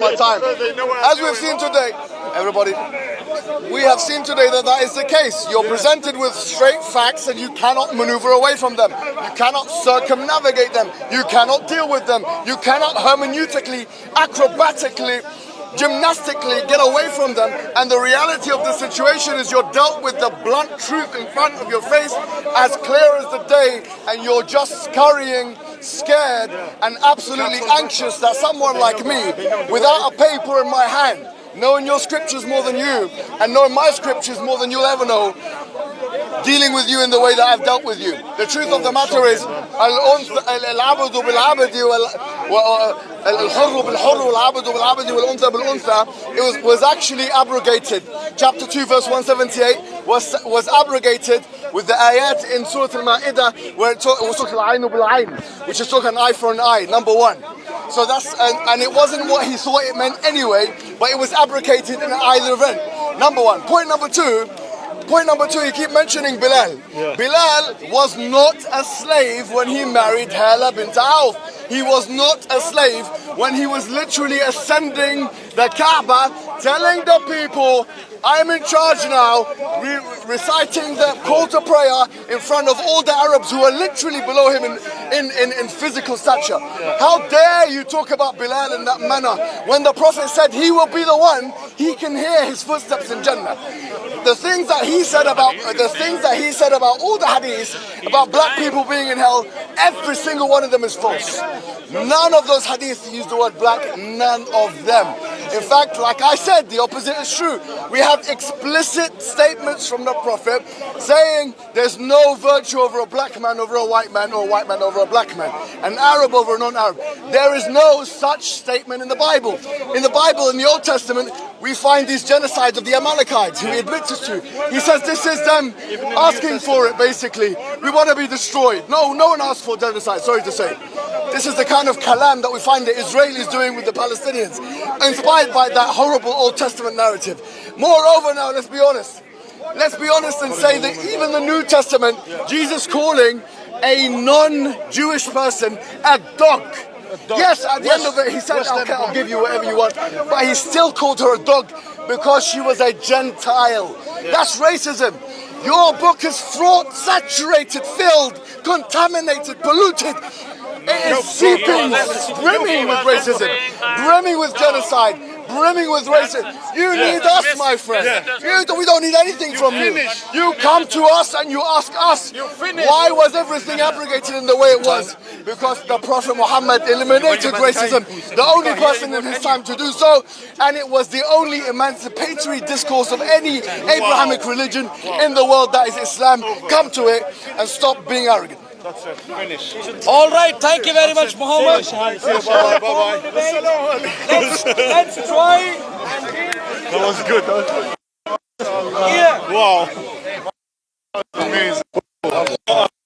waste my time. As we've seen today, everybody, we have seen today that that is the case. You're presented with straight facts and you cannot maneuver away from them. You cannot circumnavigate them. You cannot deal with them. You cannot hermeneutically, acrobatically, gymnastically get away from them. And the reality of the situation is you're dealt with the blunt truth in front of your face as clear as the day, and you're just scurrying, scared and absolutely anxious that someone like me, without a paper in my hand, knowing your scriptures more than you and knowing my scriptures more than you'll ever know, dealing with you in the way that I've dealt with you. The truth of the matter is, it was actually abrogated. Chapter 2 verse 178 was abrogated with the ayat in Surah Al-Ma'idah where it was talking which is talking an eye for an eye, number one. So that's, and it wasn't what he thought it meant anyway, but it was abrogated in either event. Number one. Point number two, you keep mentioning Bilal. Yeah. Bilal was not a slave when he married Hala bint Auf. He was not a slave when he was literally ascending the Kaaba, telling the people, I'm in charge now, reciting the call to prayer in front of all the Arabs who are literally below him in physical stature. Yeah. How dare you talk about Bilal in that manner when the Prophet said he will be the one, he can hear his footsteps in Jannah. The things that he said about all the hadiths about black people being in hell, every single one of them is false. None of those hadiths use the word black, none of them. In fact, like I said, the opposite is true. We have explicit statements from the Prophet saying there's no virtue over a black man over a white man, or a white man over a black man, an Arab over a non-Arab. There is no such statement in the Bible. In the Bible, in the Old Testament, we find these genocides of the Amalekites who he admits us to. He says this is them asking for it, basically. We want to be destroyed. No one asked for genocide, sorry to say. This is the kind of kalam that we find the Israelis doing with the Palestinians, inspired by that horrible Old Testament narrative. Moreover now, let's be honest. Let's be honest and say that even the New Testament, Jesus calling a non-Jewish person a dog. Yes, at the end of it, he said, okay, I'll give you whatever you want. But he still called her a dog because she was a Gentile. That's racism. Your book is fraught, saturated, filled, contaminated, polluted. It is seeping, brimming with racism, brimming with genocide, brimming with racism. You need us, my friend. We don't need anything from you. You come to us and you ask us, why was everything abrogated in the way it was? Because the Prophet Muhammad eliminated racism, the only person in his time to do so, and it was the only emancipatory discourse of any Abrahamic religion in the world, that is Islam. Come to it and stop being arrogant. That's it. Finish. All right, thank you very much, Mohammed. Bye-bye. Let's try. That was good. Yeah. Wow. Amazing.